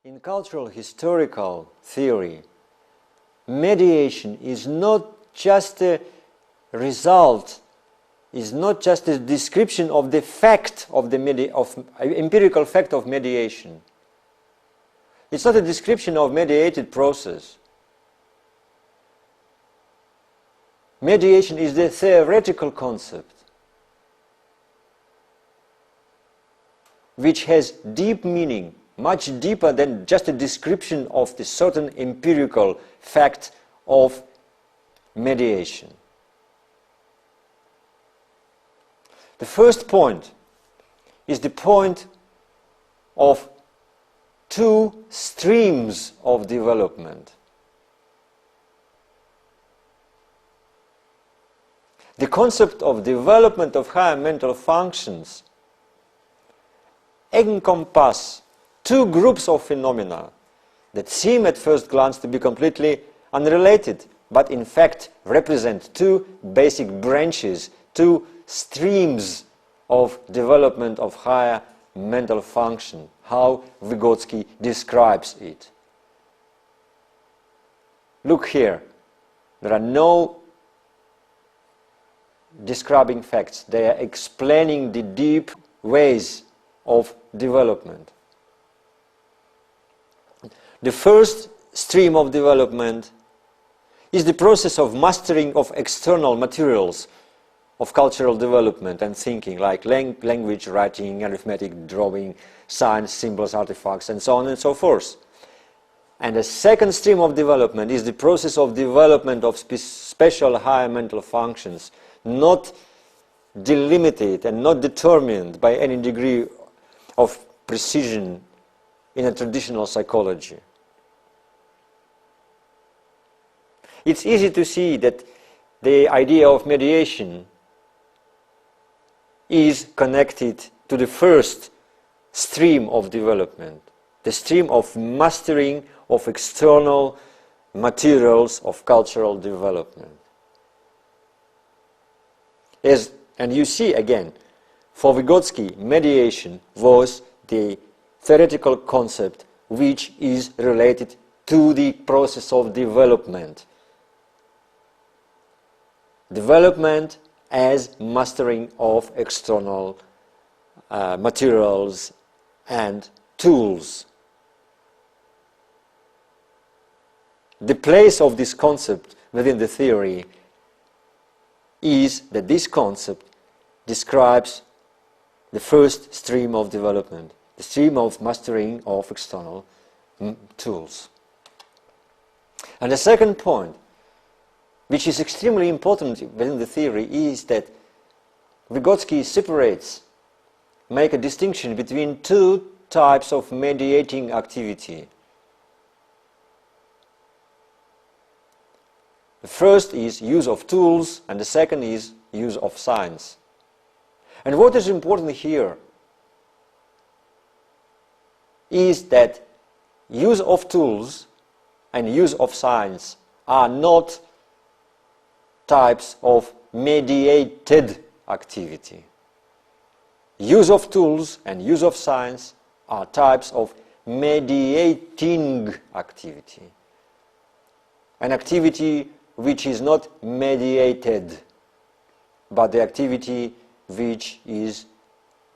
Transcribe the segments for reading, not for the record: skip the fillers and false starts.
In cultural historical theory, mediation is not just a result, is not just a description of the fact of the empirical fact of mediation. It's not a description of mediated process. Mediation is the theoretical concept which has deep meaning, much deeper than just a description of the certain empirical fact of mediation. The first point is the point of two streams of development. The concept of development of higher mental functions encompass two groups of phenomena that seem at first glance to be completely unrelated, but in fact represent two basic branches, two streams of development of higher mental function, how Vygotsky describes it. Look here, there are no describing facts, they are explaining the deep ways of development. The first stream of development is the process of mastering of external materials of cultural development and thinking, like language, writing, arithmetic, drawing, science, symbols, artifacts, and so on and so forth. And the second stream of development is the process of development of special higher mental functions, not delimited and not determined by any degree of precision in a traditional psychology. It's easy to see that the idea of mediation is connected to the first stream of development, the stream of mastering of external materials of cultural development. And you see again, for Vygotsky, mediation was the theoretical concept which is related to the process of development. Development as mastering of external materials and tools. The place of this concept within the theory is that this concept describes the first stream of development, the stream of mastering of external tools. And the second point, which is extremely important within the theory, is that Vygotsky make a distinction between two types of mediating activity. The first is use of tools, and the second is use of science. And what is important here is that use of tools and use of science are not types of mediated activity. Use of tools and use of science are types of mediating activity. An activity which is not mediated, but the activity which is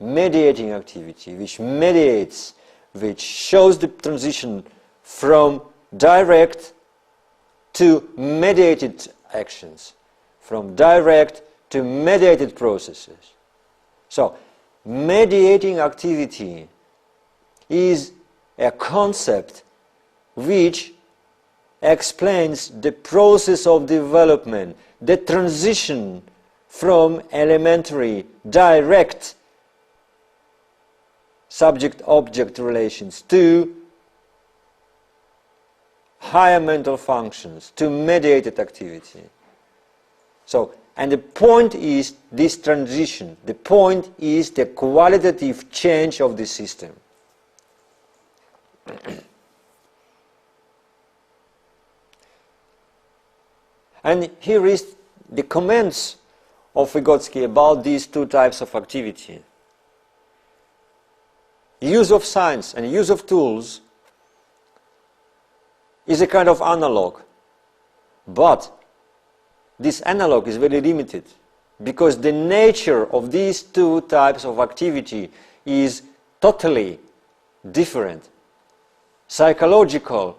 mediating activity, which mediates, which shows the transition from direct to mediated actions, from direct to mediated processes. So, mediating activity is a concept which explains the process of development, the transition from elementary, direct subject-object relations to higher mental functions, to mediated activity. So, and the point is this transition, the point is the qualitative change of the system. And here is the comments of Vygotsky about these two types of activity. Use of science and use of tools is a kind of analog. But this analog is very limited because the nature of these two types of activity is totally different. Psychological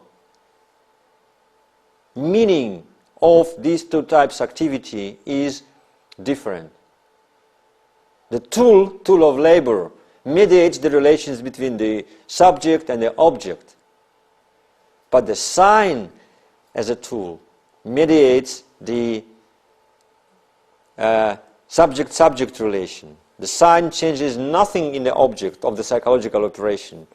meaning of these two types of activity is different. The tool of labor, mediates the relations between the subject and the object. But the sign as a tool mediates the subject-subject relation. The sign changes nothing in the object of the psychological operation.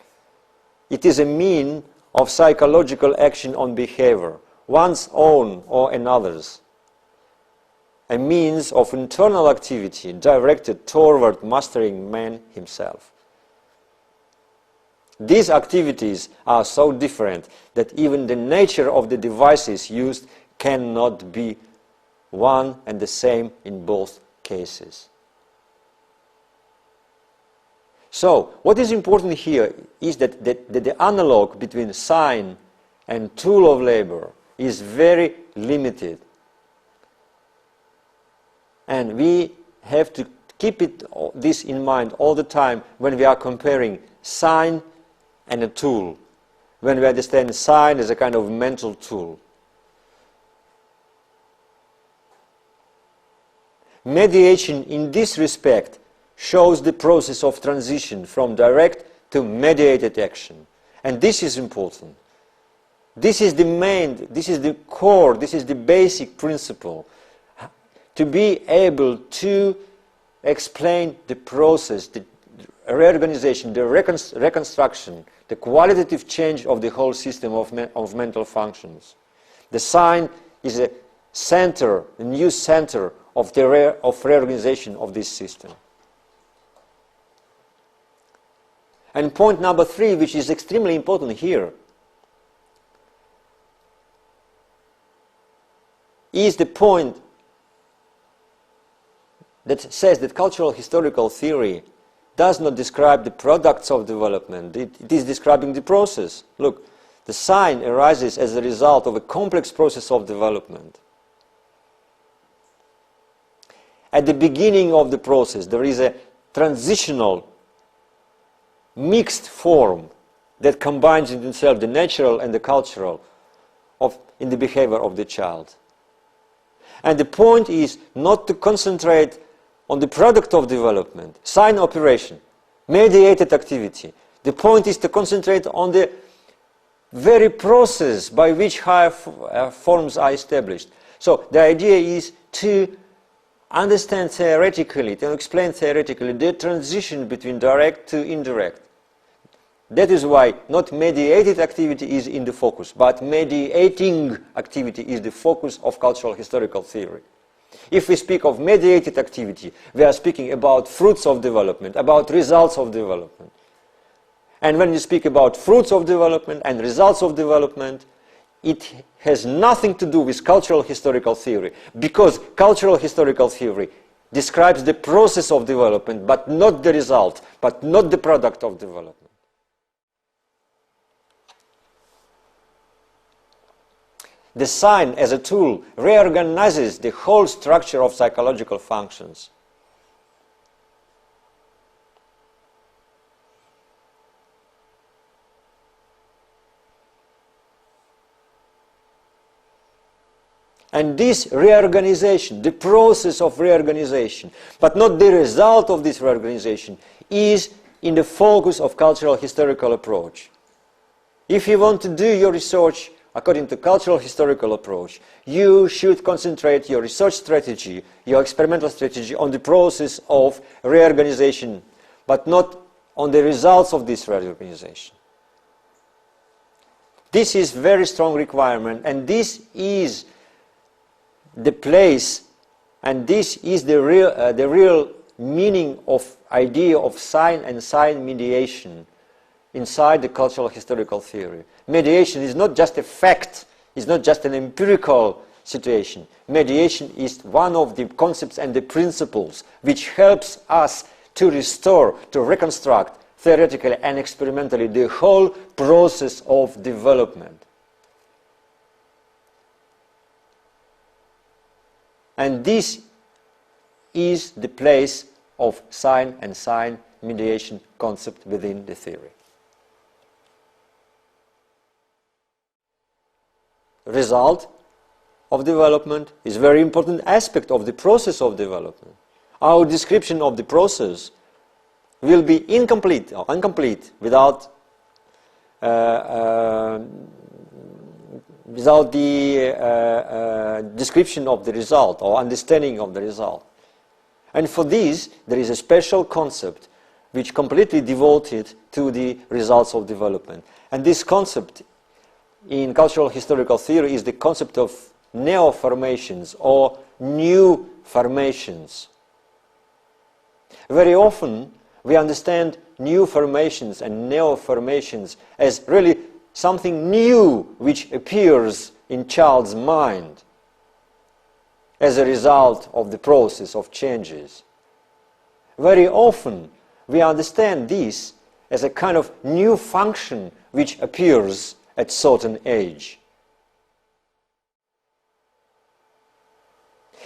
It is a mean of psychological action on behavior, one's own or another's. A means of internal activity directed toward mastering man himself. These activities are so different that even the nature of the devices used cannot be one and the same in both cases. So, what is important here is that the analog between sign and tool of labor is very limited. And we have to keep this in mind all the time when we are comparing sign and a tool, when we understand sign as a kind of mental tool. Mediation in this respect shows the process of transition from direct to mediated action. And this is important. This is the main, this is the core, this is the basic principle. To be able to explain the process, the reorganization, the reconstruction, the qualitative change of the whole system of mental functions. The sign is a center, a new center of reorganization of this system. And point number 3, which is extremely important here, is the point that says that cultural historical theory does not describe the products of development. It is describing the process. Look, the sign arises as a result of a complex process of development. At the beginning of the process, there is a transitional, mixed form that combines in itself the natural and the cultural in the behavior of the child. And the point is not to concentrate on the product of development, sign operation, mediated activity. The point is to concentrate on the very process by which higher forms are established. So the idea is to understand theoretically, to explain theoretically the transition between direct to indirect. That is why not mediated activity is in the focus, but mediating activity is the focus of cultural historical theory. If we speak of mediated activity, we are speaking about fruits of development, about results of development. And when you speak about fruits of development and results of development, it has nothing to do with cultural historical theory, because cultural historical theory describes the process of development, but not the result, but not the product of development. The sign as a tool reorganizes the whole structure of psychological functions. And this reorganization, the process of reorganization, but not the result of this reorganization, is in the focus of cultural historical approach. If you want to do your research according to cultural historical approach, you should concentrate your research strategy, your experimental strategy on the process of reorganization, but not on the results of this reorganization. This is very strong requirement, and this is the place, and this is the real meaning of idea of sign and sign mediation inside the cultural historical theory. Mediation is not just a fact, it's not just an empirical situation. Mediation is one of the concepts and the principles which helps us to restore, to reconstruct theoretically and experimentally the whole process of development. And this is the place of sign and sign mediation concept within the theory. Result of development is a very important aspect of the process of development. Our description of the process will be incomplete or incomplete without the description of the result or understanding of the result. And for this, there is a special concept which completely devoted to the results of development. And this concept in cultural historical theory is the concept of neo-formations or new formations. Very often we understand new formations and neo-formations as really something new which appears in child's mind as a result of the process of changes. Very often we understand this as a kind of new function which appears at certain age.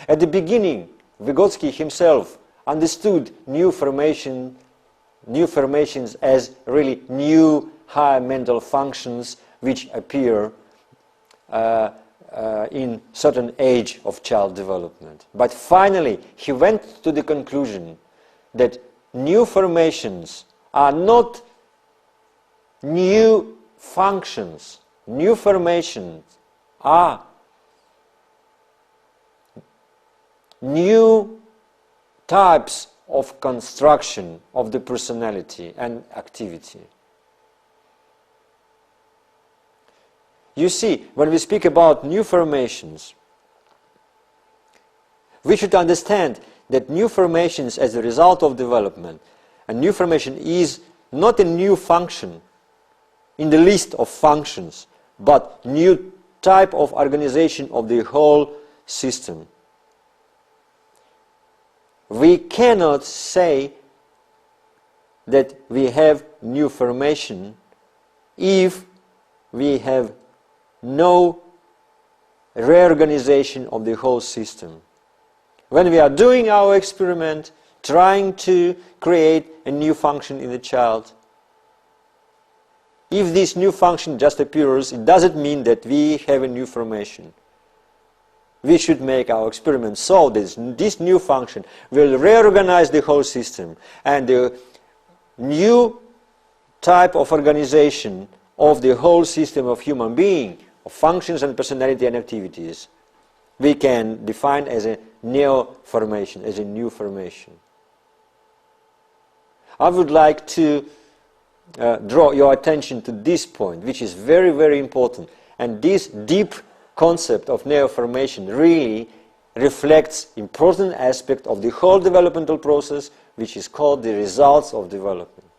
At the beginning, Vygotsky himself understood new formations as really new higher mental functions which appear in certain age of child development. But finally, he went to the conclusion that new formations are not new functions. New formations are new types of construction of the personality and activity. You see, when we speak about new formations, we should understand that new formations as a result of development, a new formation is not a new function in the list of functions, but new type of organization of the whole system. We cannot say that we have new formation if we have no reorganization of the whole system. When we are doing our experiment, trying to create a new function in the child, if this new function just appears, it doesn't mean that we have a new formation. We should make our experiment so that this new function will reorganize the whole system, and the new type of organization of the whole system of human being, of functions and personality and activities, we can define as a neo-formation, as a new formation. I would like to draw your attention to this point, which is very, very important. And this deep concept of neo-formation really reflects important aspect of the whole developmental process, which is called the results of development.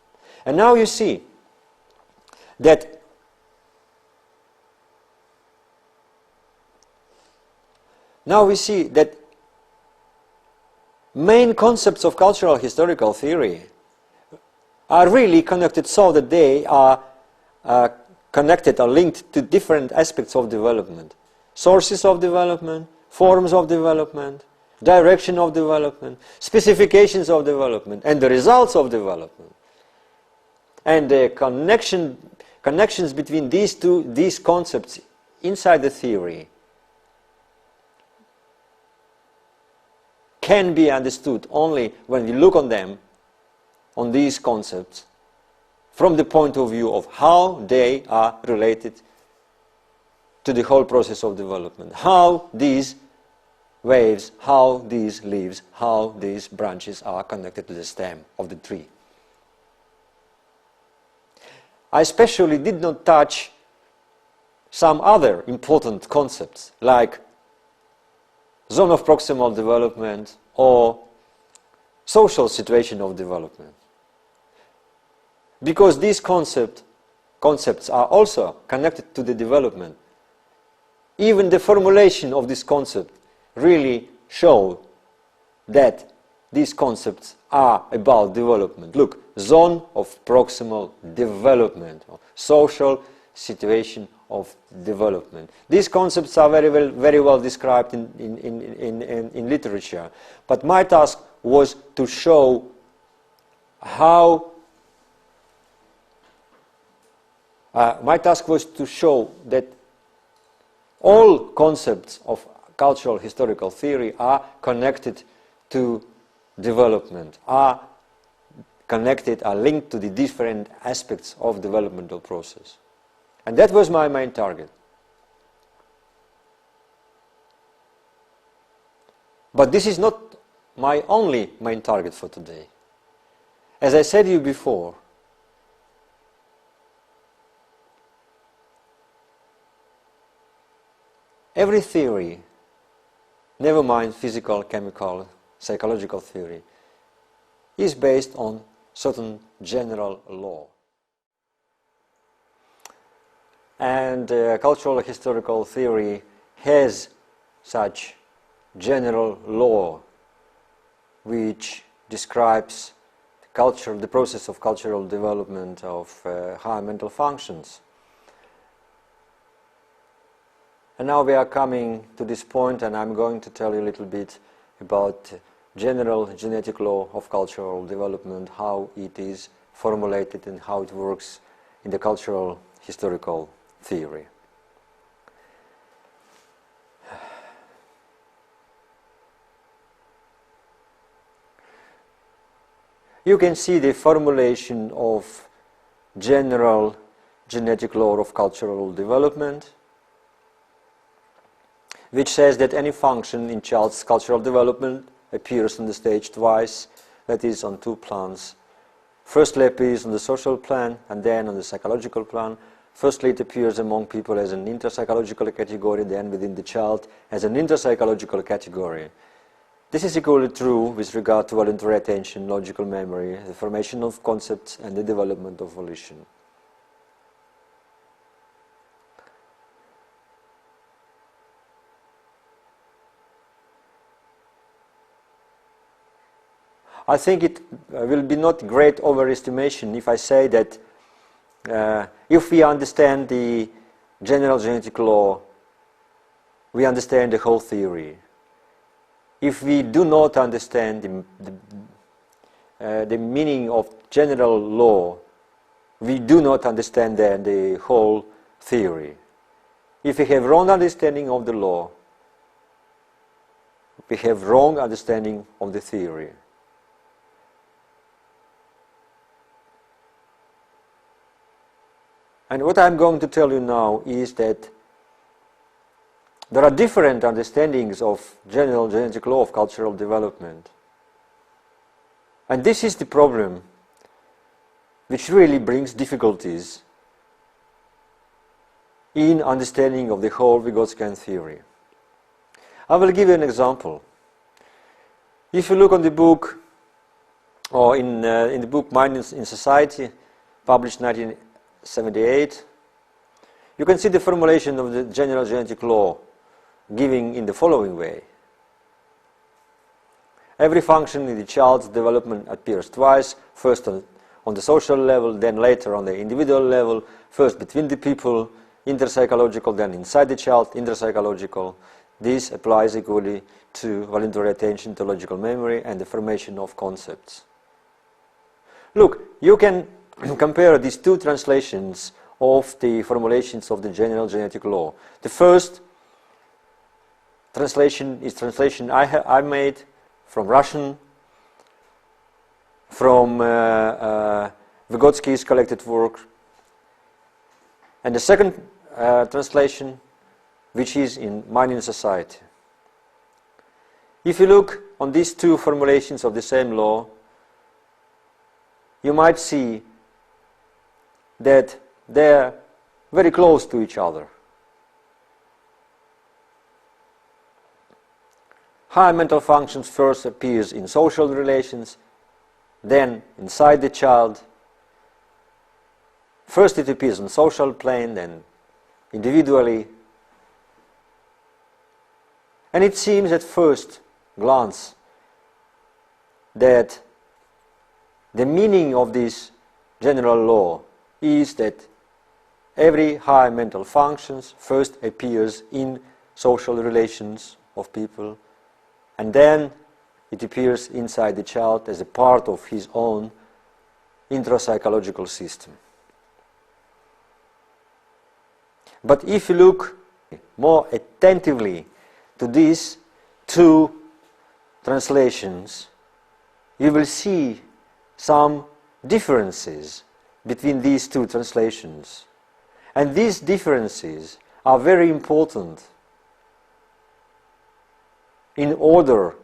And now you see that main concepts of cultural historical theory are really connected so that they are connected or linked to different aspects of development. Sources of development, forms of development, direction of development, specifications of development, and the results of development. And the connections between these concepts inside the theory can be understood only when we look on them, on these concepts, from the point of view of how they are related to the whole process of development. How these waves, how these leaves, how these branches are connected to the stem of the tree. I especially did not touch some other important concepts like zone of proximal development or social situation of development. Because these concepts are also connected to the development. Even the formulation of this concept really show that these concepts are about development. Look, zone of proximal development, or social situation of development. These concepts are very well described in literature, but my task was to show that all concepts of cultural historical theory are connected to development, are linked to the different aspects of developmental process. And that was my main target. But this is not my only main target for today. As I said to you before, every theory, never mind physical, chemical, psychological theory, is based on certain general law. And cultural historical theory has such general law which describes the process of cultural development of higher mental functions. And now we are coming to this point, and I'm going to tell you a little bit about general genetic law of cultural development, how it is formulated and how it works in the cultural historical theory. You can see the formulation of general genetic law of cultural development, which says that any function in child's cultural development appears on the stage twice, that is on two plans. Firstly it appears on the social plan and then on the psychological plan. Firstly it appears among people as an interpsychological category, then within the child as an interpsychological category. This is equally true with regard to voluntary attention, logical memory, the formation of concepts and the development of volition. I think it will be not great overestimation if I say that if we understand the general genetic law, we understand the whole theory. If we do not understand the meaning of general law, we do not understand then the whole theory. If we have wrong understanding of the law, we have wrong understanding of the theory. And what I'm going to tell you now is that there are different understandings of general genetic law of cultural development. And this is the problem which really brings difficulties in understanding of the whole Vygotskian theory. I will give you an example. If you look on the book, or in the book Mind in Society, published 1978, you can see the formulation of the general genetic law giving in the following way. Every function in the child's development appears twice, first on the social level, then later on the individual level, first between the people, interpsychological, then inside the child, interpsychological. This applies equally to voluntary attention, to logical memory, and the formation of concepts. Look, you can compare these two translations of the formulations of the general genetic law. The first translation is translation I made from Russian, from Vygotsky's collected work, and the second translation, which is in Mind in Society. If you look on these two formulations of the same law, you might see that they are very close to each other. Higher mental functions first appears in social relations, then inside the child. First it appears on social plane, then individually. And it seems at first glance that the meaning of this general law is that every higher mental functions first appears in social relations of people, and then it appears inside the child as a part of his own intrapsychological system. But if you look more attentively to these two translations, you will see some differences between these two translations. And these differences are very important in order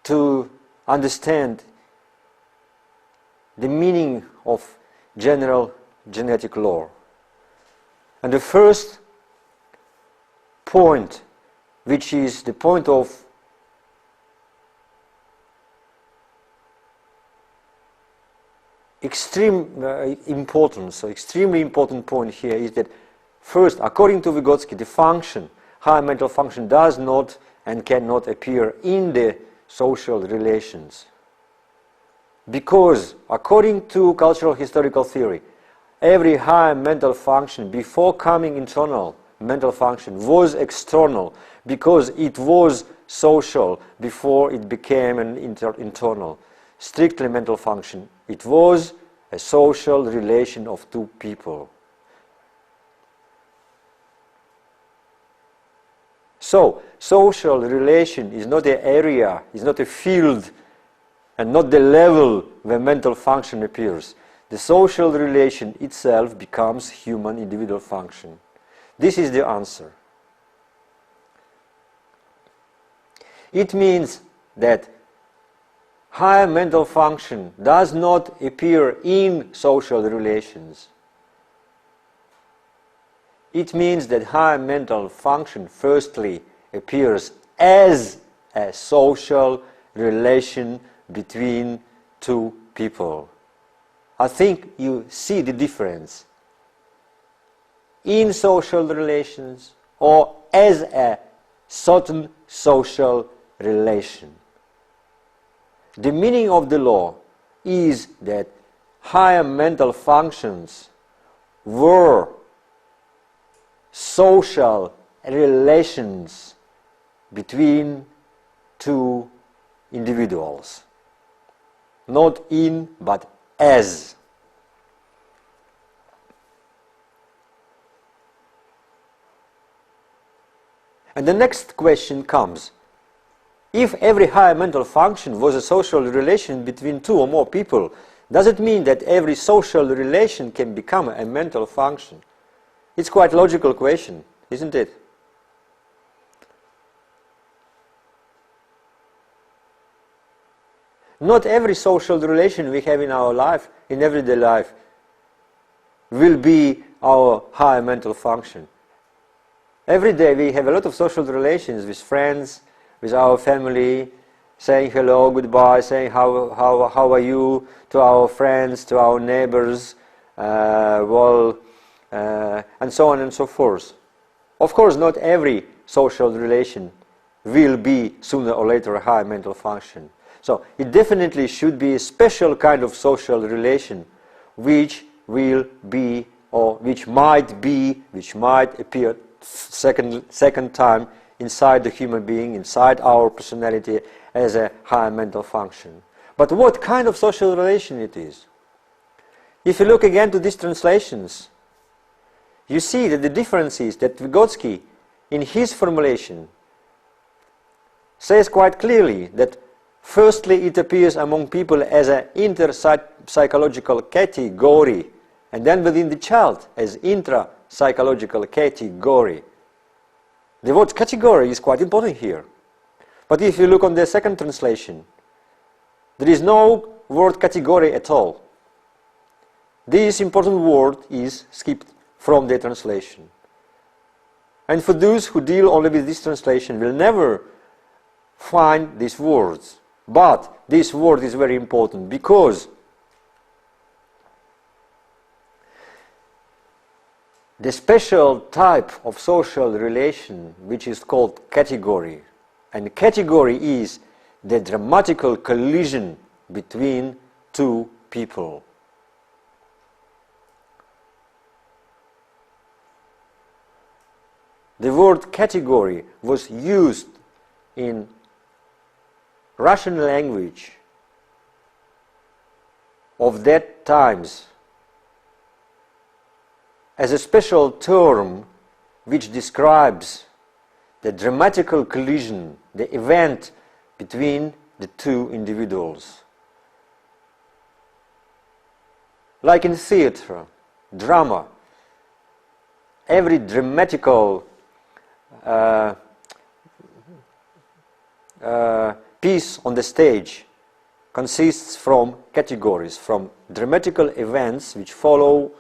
to understand the meaning of general genetic law. And the first point, which is the point of extreme importance, so extremely important point here is that first, according to Vygotsky, the function, higher mental function, does not and cannot appear in the social relations. Because, according to cultural historical theory, every higher mental function before coming internal mental function was external because it was social before it became an internal. Strictly mental function. It was a social relation of two people. So, social relation is not an area, is not a field, and not the level where mental function appears. The social relation itself becomes human individual function. This is the answer. It means that higher mental function does not appear in social relations. It means that higher mental function firstly appears as a social relation between two people. I think you see the difference. In social relations or as a certain social relation. The meaning of the law is that higher mental functions were social relations between two individuals. Not in, but as. And the next question comes. If every higher mental function was a social relation between two or more people, does it mean that every social relation can become a mental function? It's quite a logical question, isn't it? Not every social relation we have in our life, in everyday life, will be our higher mental function. Every day we have a lot of social relations with friends, with our family, saying hello, goodbye, saying how are you to our friends, to our neighbors, and so on and so forth. Of course, not every social relation will be sooner or later a higher mental function. So it definitely should be a special kind of social relation which will be, or which might appear second time inside the human being, inside our personality as a higher mental function. But what kind of social relation it is? If you look again to these translations, you see that the difference is that Vygotsky, in his formulation, says quite clearly that firstly it appears among people as an inter-psychological category, and then within the child as intra-psychological category. The word category is quite important here. But if you look on the second translation, there is no word category at all. This important word is skipped from the translation. And for those who deal only with this translation will never find these words. But this word is very important because the special type of social relation which is called category, and category is the dramatical collision between two people. the word category was used in Russian language of that times as a special term which describes the dramatical collision, the event between the two individuals. Like in theater, drama, every dramatical piece on the stage consists from categories, from dramatical events which follow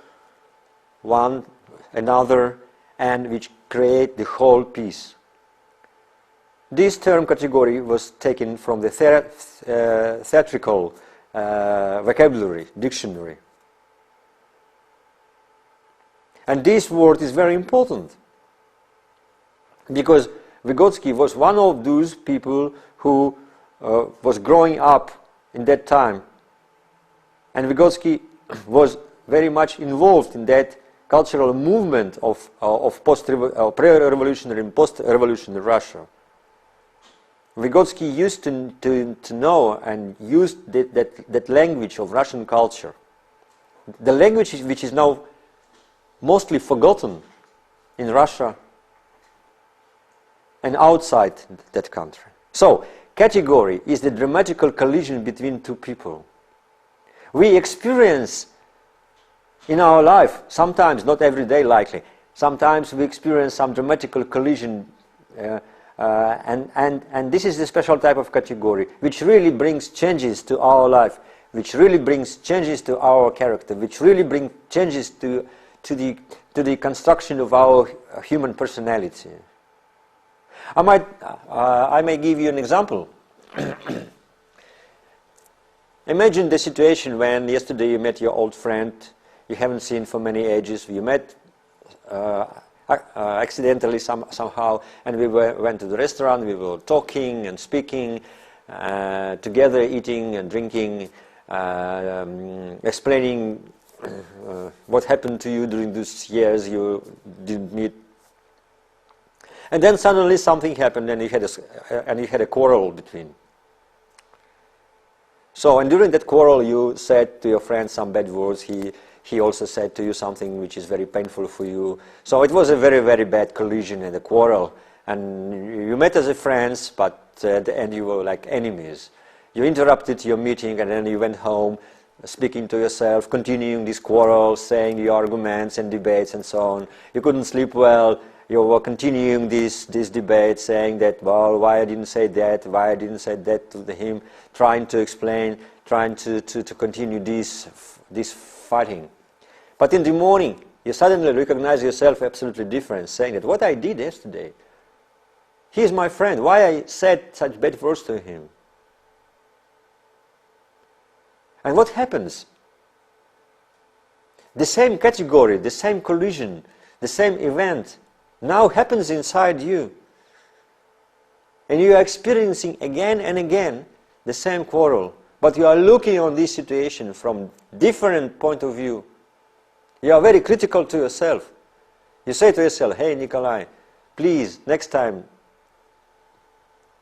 one another and which create the whole piece. This term category was taken from the theatrical vocabulary, dictionary. And this word is very important because Vygotsky was one of those people who was growing up in that time. And Vygotsky was very much involved in that cultural movement of pre-revolutionary and post-revolutionary Russia. Vygotsky used to know and used that language of Russian culture. The language which is now mostly forgotten in Russia and outside that country. So, category is the dramatical collision between two people. We experience in our life, sometimes, not every day likely, sometimes we experience some dramatical collision and this is the special type of category which really brings changes to our life, which really brings changes to our character, which really brings changes to the construction of our human personality. I may give you an example. Imagine the situation when yesterday you met your old friend you haven't seen for many ages. You met accidentally somehow, and we went to the restaurant. We were talking and speaking together, eating and drinking, explaining what happened to you during these years you didn't meet. And then suddenly something happened, and you had a quarrel between. So, and during that quarrel, you said to your friend some bad words. He also said to you something which is very painful for you. So it was a very, very bad collision and a quarrel. And you met as a friends, but at the end you were like enemies. You interrupted your meeting, and then you went home, speaking to yourself, continuing this quarrel, saying your arguments and debates and so on. You couldn't sleep well. You were continuing this debate, saying that, well, why I didn't say that, why I didn't say that to him, trying to explain, trying to continue this fighting. But in the morning, you suddenly recognize yourself absolutely different, saying that what I did yesterday, he is my friend, why I said such bad words to him? And what happens? The same category, the same collision, the same event now happens inside you. And you are experiencing again and again the same quarrel. But you are looking on this situation from different point of view. You are very critical to yourself. You say to yourself, hey Nikolai, please, next time,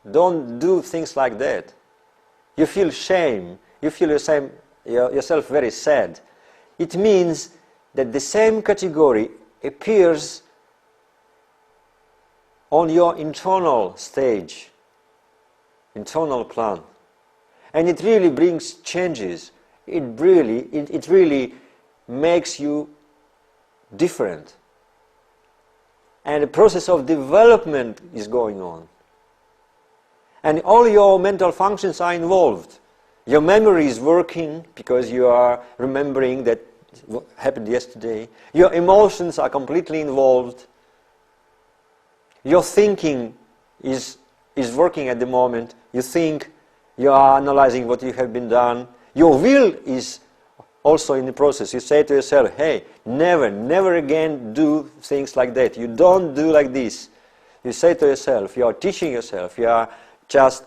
don't do things like that. You feel shame. You feel yourself very sad. It means that the same category appears on your internal stage, internal plan. And it really brings changes. It really makes you different. And the process of development is going on. And all your mental functions are involved. Your memory is working because you are remembering that what happened yesterday. Your emotions are completely involved. Your thinking is working at the moment. You think, you are analyzing what you have been done. Your will is also in the process. You say to yourself, hey, never again do things like that. You don't do like this. You say to yourself, you are teaching yourself, you are just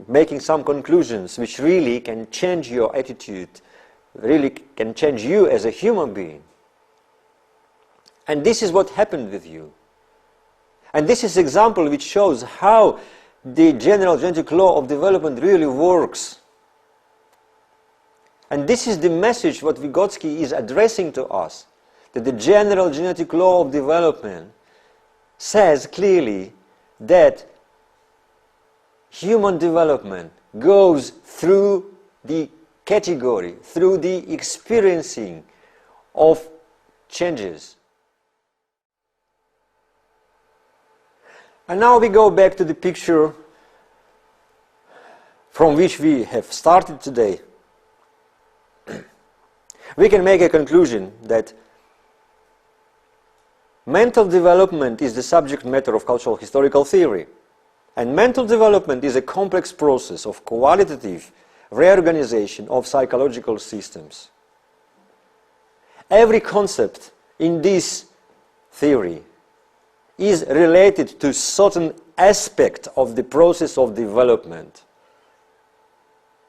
making some conclusions which really can change your attitude, really can change you as a human being. And this is what happened with you. And this is an example which shows how the general genetic law of development really works. And this is the message what Vygotsky is addressing to us, that the general genetic law of development says clearly that human development goes through the category, through the experiencing of changes. And now we go back to the picture from which we have started today. We can make a conclusion that mental development is the subject matter of cultural historical theory. And mental development is a complex process of qualitative reorganization of psychological systems. Every concept in this theory is related to certain aspect of the process of development.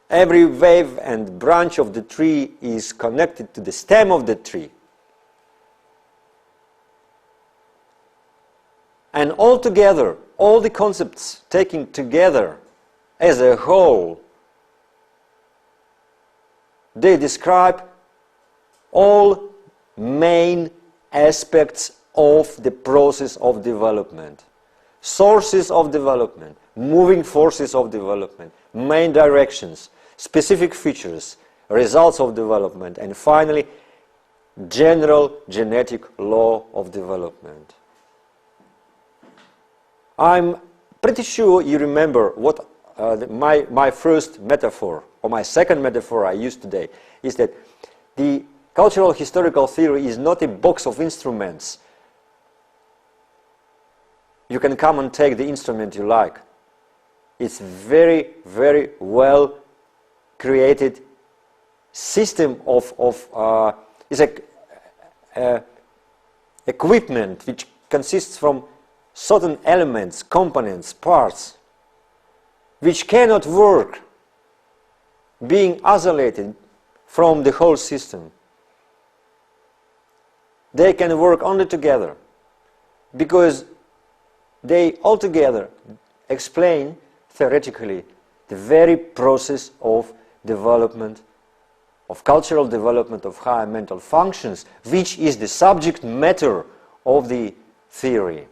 Every wave and branch of the tree is connected to the stem of the tree. And altogether, all the concepts taken together as a whole, they describe all main aspects of the process of development. Sources of development, moving forces of development, main directions, specific features, results of development, and finally, general genetic law of development. I'm pretty sure you remember what my first metaphor, or my second metaphor I used today, is that the cultural historical theory is not a box of instruments. You can come and take the instrument you like. It's very, very well created system of is a equipment which consists from certain elements, components, parts, which cannot work being isolated from the whole system. They can work only together because they altogether explain theoretically the very process of development, of cultural development of higher mental functions, which is the subject matter of the theory.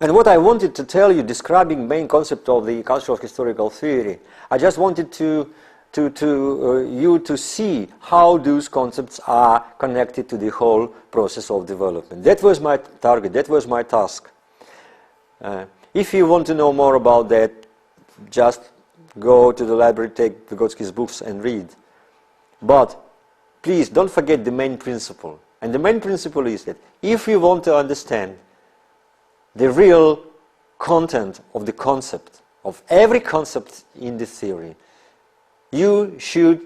And what I wanted to tell you, describing main concept of the cultural historical theory, I just wanted you to see how those concepts are connected to the whole process of development. That was my target, that was my task. If you want to know more about that, just go to the library, take Vygotsky's books and read. But please don't forget the main principle. And the main principle is that if you want to understand the real content of the concept, of every concept in the theory, you should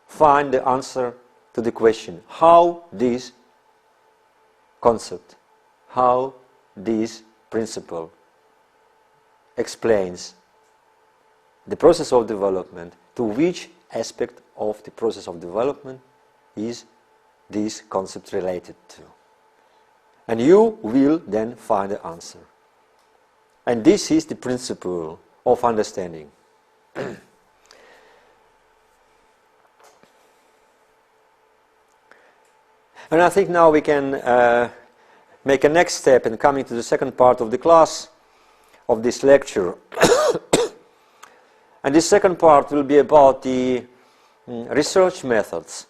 find the answer to the question, how this concept, how this principle explains the process of development, to which aspect of the process of development is this concept related to. And you will then find the answer. And this is the principle of understanding. And I think now we can make a next step in coming to the second part of the class, of this lecture. And this second part will be about the research methods.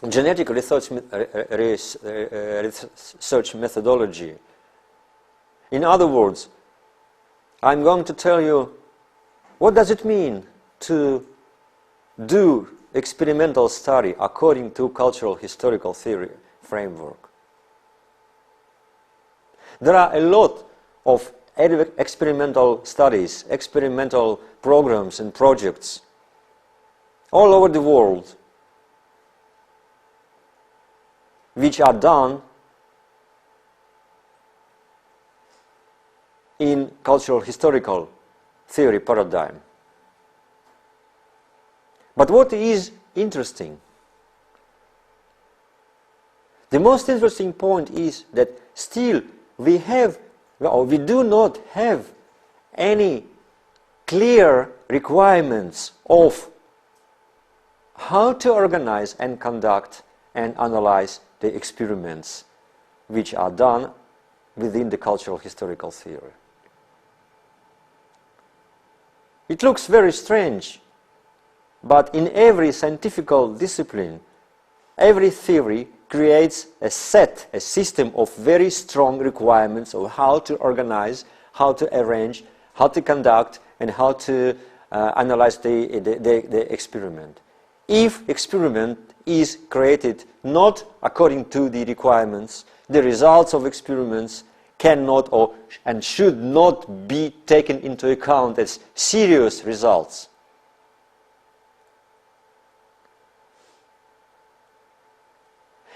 Genetic research methodology. In other words, I'm going to tell you what does it mean to do experimental study according to cultural historical theory framework. There are a lot of experimental studies, experimental programs and projects all over the world which are done in cultural historical theory paradigm. But what is interesting? The most interesting point is that still we do not have any clear requirements of how to organize and conduct and analyze the experiments which are done within the cultural historical theory. It looks very strange, but in every scientific discipline, every theory creates a system of very strong requirements of how to organize, how to arrange, how to conduct, and how to analyze the experiment. If experiment is created not according to the requirements, the results of experiments cannot and should not be taken into account as serious results.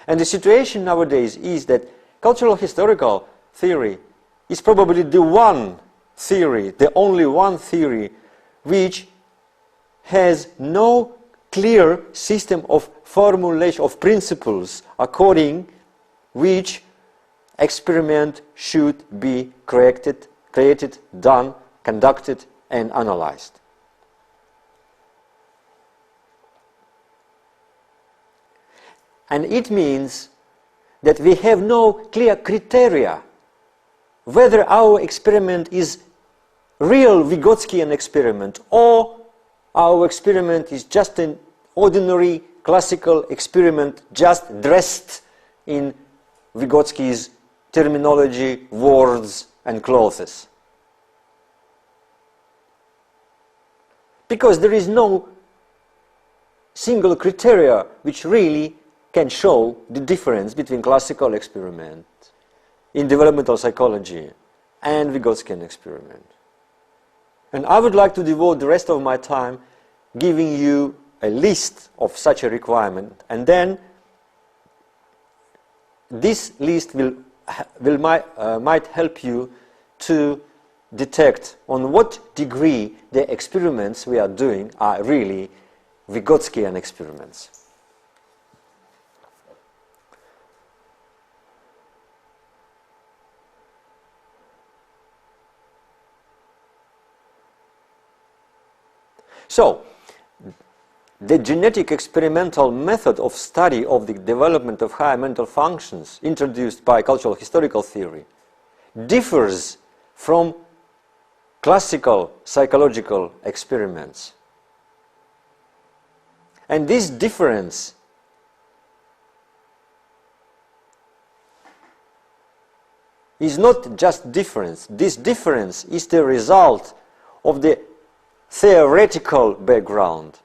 And the situation nowadays is that cultural historical theory is probably the one theory, the only one theory, which has no clear system of formulation of principles according which experiment should be created, done, conducted, and analyzed. And it means that we have no clear criteria whether our experiment is real Vygotskyan experiment or our experiment is just an ordinary classical experiment just dressed in Vygotsky's terminology, words and clothes. Because there is no single criteria which really can show the difference between classical experiment in developmental psychology and Vygotskyan experiment. And I would like to devote the rest of my time giving you a list of such a requirement, and then this list might help you to detect on what degree the experiments we are doing are really Vygotskyan experiments. So, the genetic experimental method of study of the development of higher mental functions introduced by cultural historical theory differs from classical psychological experiments. And this difference is not just difference. This difference is the result of the theoretical background,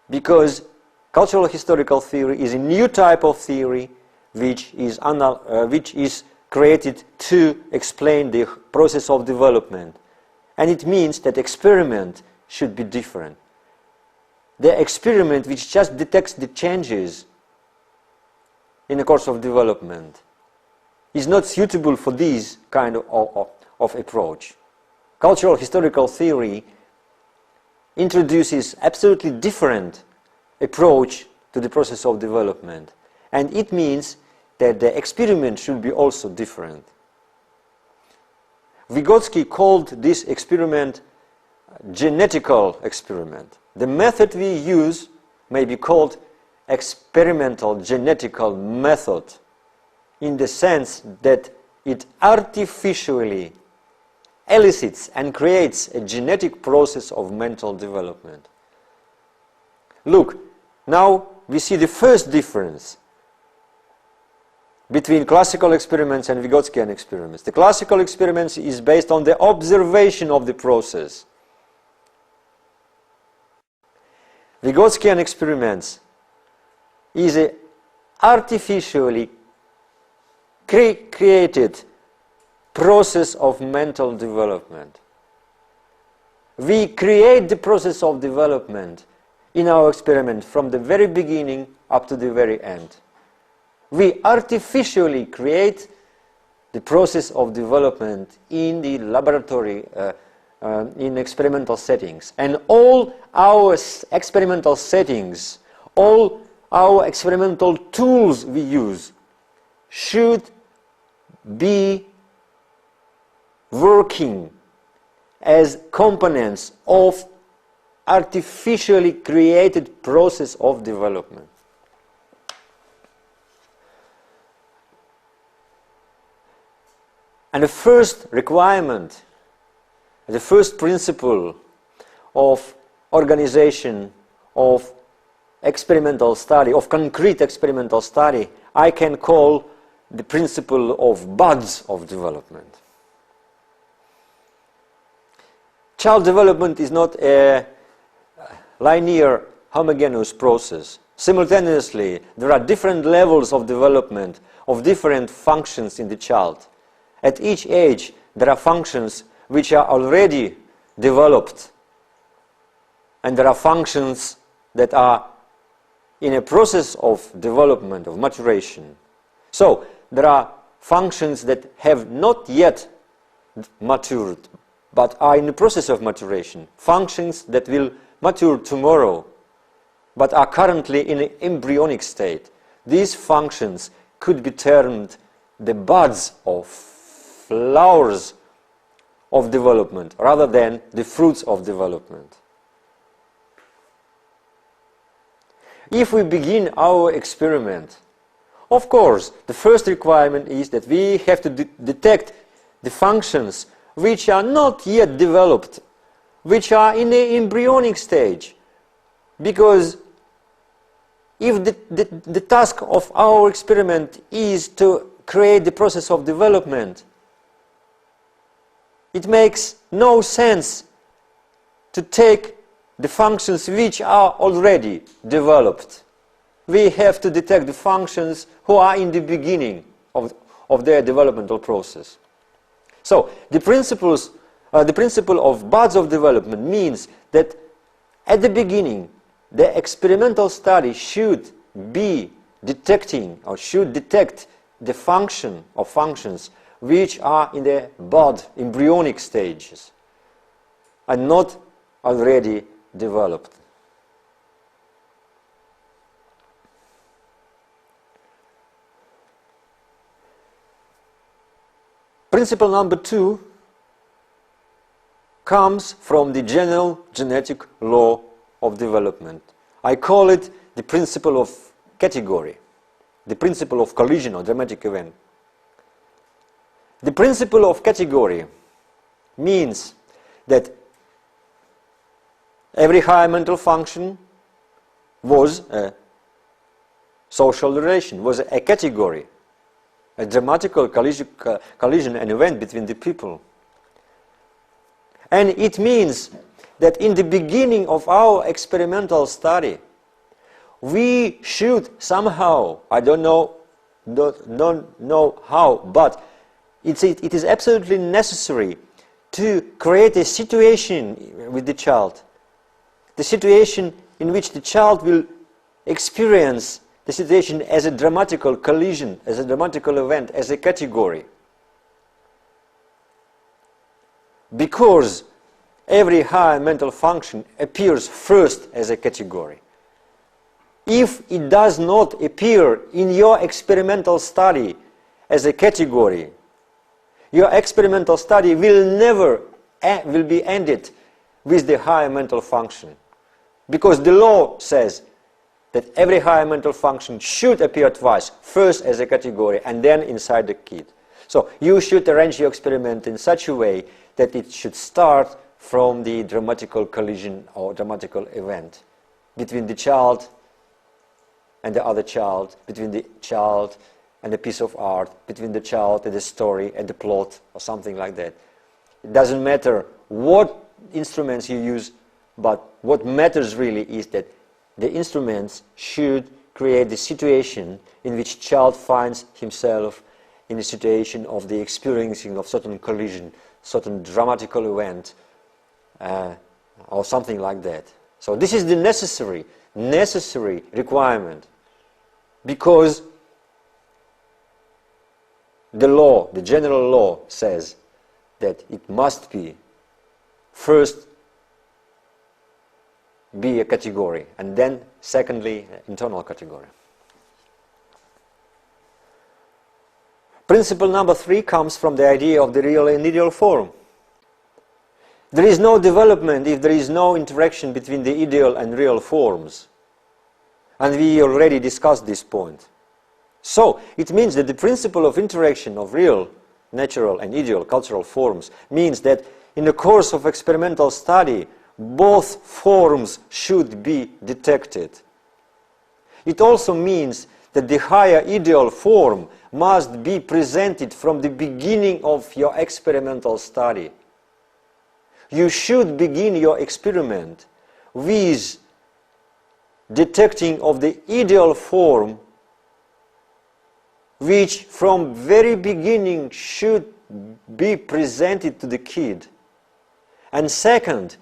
because cultural historical theory is a new type of theory which is created to explain the process of development, and it means that experiment should be different. The experiment which just detects the changes in the course of development is not suitable for this kind of approach. Cultural historical theory introduces absolutely different approach to the process of development, and it means that the experiment should be also different. Vygotsky called this experiment genetical experiment. The method we use may be called experimental genetical method in the sense that it artificially elicits and creates a genetic process of mental development. Look, now we see the first difference between classical experiments and Vygotskyan experiments. The classical experiments is based on the observation of the process. Vygotsky experiments is an artificially created process of mental development. We create the process of development in our experiment from the very beginning up to the very end. We artificially create the process of development in the laboratory in experimental settings. And all our experimental settings, all our experimental tools we use should be working as components of artificially created process of development. And the first requirement, the first principle of organization of experimental study, of concrete experimental study, I can call the principle of buds of development. Child development is not a linear, homogeneous process. Simultaneously, there are different levels of development of different functions in the child. At each age, there are functions which are already developed, and there are functions that are in a process of development, of maturation. So, there are functions that have not yet matured, but are in the process of maturation. Functions that will mature tomorrow, but are currently in an embryonic state. These functions could be termed the buds of flowers of development, rather than the fruits of development. If we begin our experiment, of course, the first requirement is that we have to detect the functions which are not yet developed, which are in the embryonic stage. Because if the task of our experiment is to create the process of development, it makes no sense to take the functions which are already developed. We have to detect the functions who are in the beginning of their developmental process. So, the principle of buds of development means that at the beginning, the experimental study should be detecting, or should detect, the function or functions which are in the bud, embryonic stages, and not already developed. Principle number 2 comes from the general genetic law of development. I call it the principle of category, the principle of collision or dramatic event. The principle of category means that every higher mental function was a social relation, was a category, a dramatical collision and event between the people. And it means that in the beginning of our experimental study, we should somehow, I don't know how, but it is absolutely necessary to create a situation with the child. The situation in which the child will experience the situation as a dramatical collision, as a dramatical event, as a category. Because every higher mental function appears first as a category. If it does not appear in your experimental study as a category, your experimental study will be ended with the higher mental function. Because the law says that every higher mental function should appear twice, first as a category and then inside the kid. So you should arrange your experiment in such a way that it should start from the dramatical collision or dramatical event between the child and the other child, between the child and a piece of art, between the child and the story and the plot, or something like that. It doesn't matter what instruments you use, but what matters really is that the instruments should create the situation in which child finds himself in a situation of the experiencing of certain collision, certain dramatical event, or something like that. So this is the necessary requirement, because the law, the general law, says that it must be first be a category, and then secondly, internal category. Principle number 3 comes from the idea of the real and ideal form. There is no development if there is no interaction between the ideal and real forms. And we already discussed this point. So, it means that the principle of interaction of real, natural and ideal cultural forms means that in the course of experimental study, both forms should be detected. It also means that the higher ideal form must be presented from the beginning of your experimental study. You should begin your experiment with detecting of the ideal form, which from very beginning should be presented to the kid. And second,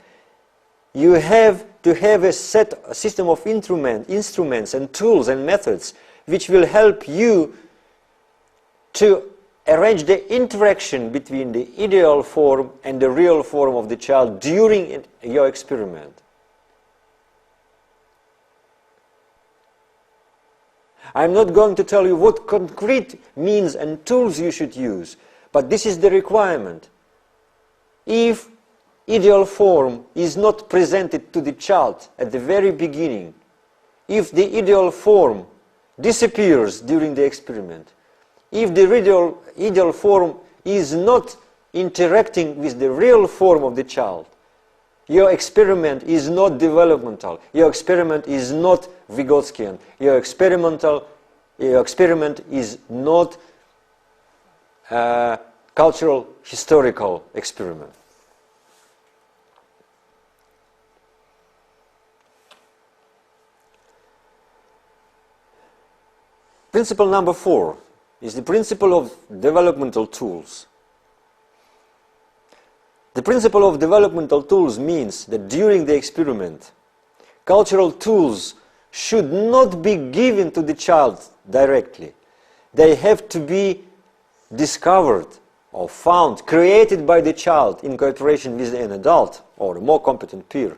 you have to have a system of instruments and tools and methods which will help you to arrange the interaction between the ideal form and the real form of the child during your experiment. I'm not going to tell you what concrete means and tools you should use, but this is the requirement. If ideal form is not presented to the child at the very beginning, if the ideal form disappears during the experiment, if the ideal form is not interacting with the real form of the child, your experiment is not developmental. Your experiment is not Vygotskian. Your experiment is not a cultural historical experiment. Principle number 4 is the principle of developmental tools. The principle of developmental tools means that during the experiment, cultural tools should not be given to the child directly. They have to be discovered or found, created by the child in cooperation with an adult or a more competent peer.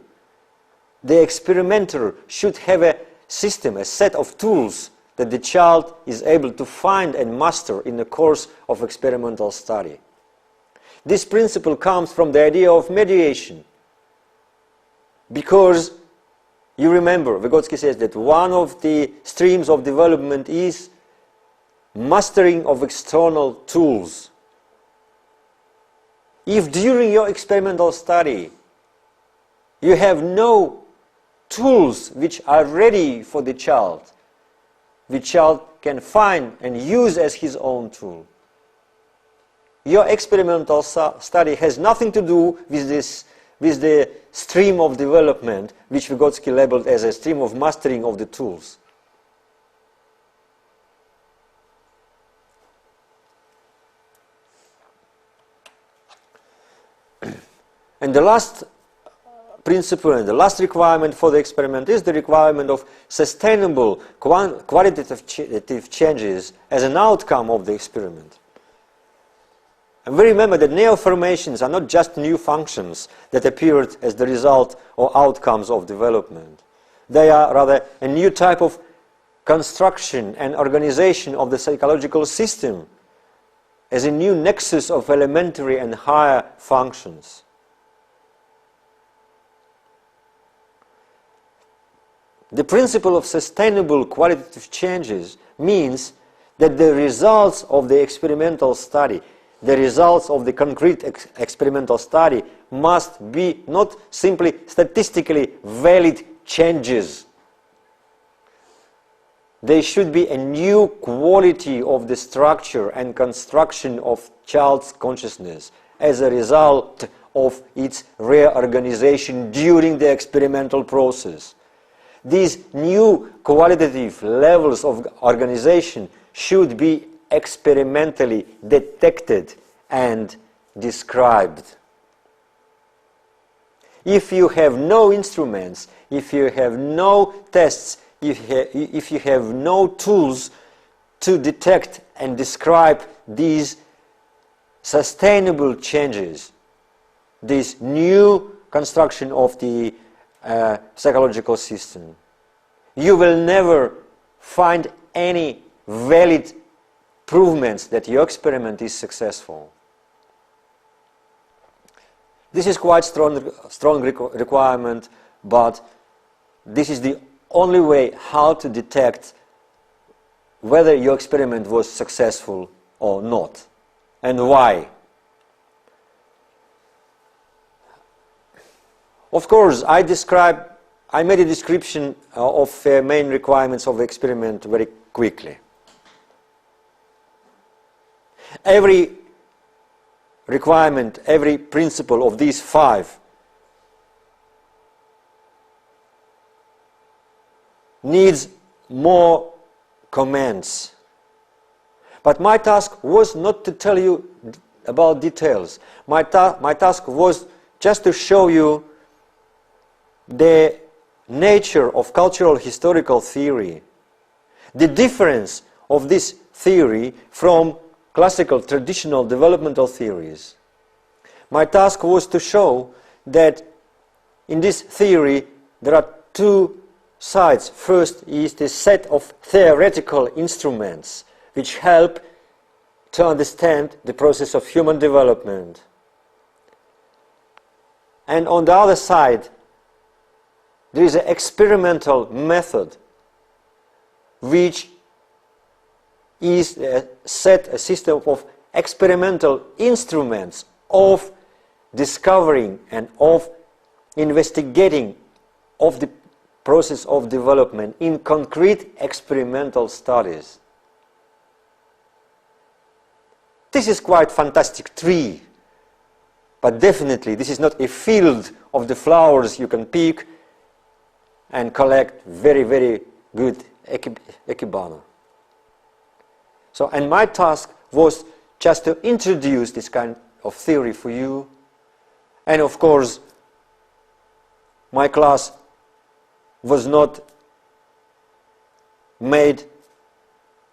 The experimenter should have a system, a set of tools that the child is able to find and master in the course of experimental study. This principle comes from the idea of mediation, because you remember, Vygotsky says that one of the streams of development is mastering of external tools. If during your experimental study you have no tools which are ready for the child, the child can find and use as his own tool, your experimental study has nothing to do with the stream of development, which Vygotsky labeled as a stream of mastering of the tools. And the last principle and the last requirement for the experiment is the requirement of sustainable qualitative changes as an outcome of the experiment. And we remember that neo-formations are not just new functions that appeared as the result or outcomes of development. They are rather a new type of construction and organization of the psychological system as a new nexus of elementary and higher functions. The principle of sustainable qualitative changes means that the results of the experimental study, the results of the concrete experimental study must be not simply statistically valid changes. They should be a new quality of the structure and construction of child's consciousness as a result of its reorganization during the experimental process. These new qualitative levels of organization should be experimentally detected and described. If you have no instruments, if you have no tests, if you have no tools to detect and describe these sustainable changes, this new construction of the psychological system, you will never find any valid provements that your experiment is successful. This is quite strong requirement, but this is the only way how to detect whether your experiment was successful or not, and why. Of course, I made a description of main requirements of the experiment very quickly. Every requirement, every principle of these 5 needs more comments. But my task was not to tell you about details. My task was just to show you the nature of cultural historical theory, the difference of this theory from classical traditional developmental theories. My task was to show that in this theory there are 2 sides. First is the set of theoretical instruments which help to understand the process of human development. And on the other side, there is an experimental method which is a system of experimental instruments of discovering and of investigating of the process of development in concrete experimental studies. This is quite fantastic tree, but definitely this is not a field of the flowers you can pick and collect very, very good ekibana. So, and my task was just to introduce this kind of theory for you. And of course, my class was not made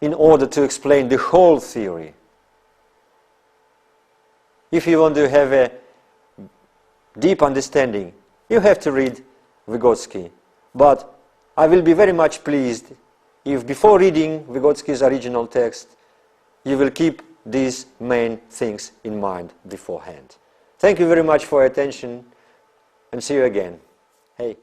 in order to explain the whole theory. If you want to have a deep understanding, you have to read Vygotsky. But I will be very much pleased if before reading Vygotsky's original text, you will keep these main things in mind beforehand. Thank you very much for your attention, and see you again. Hey.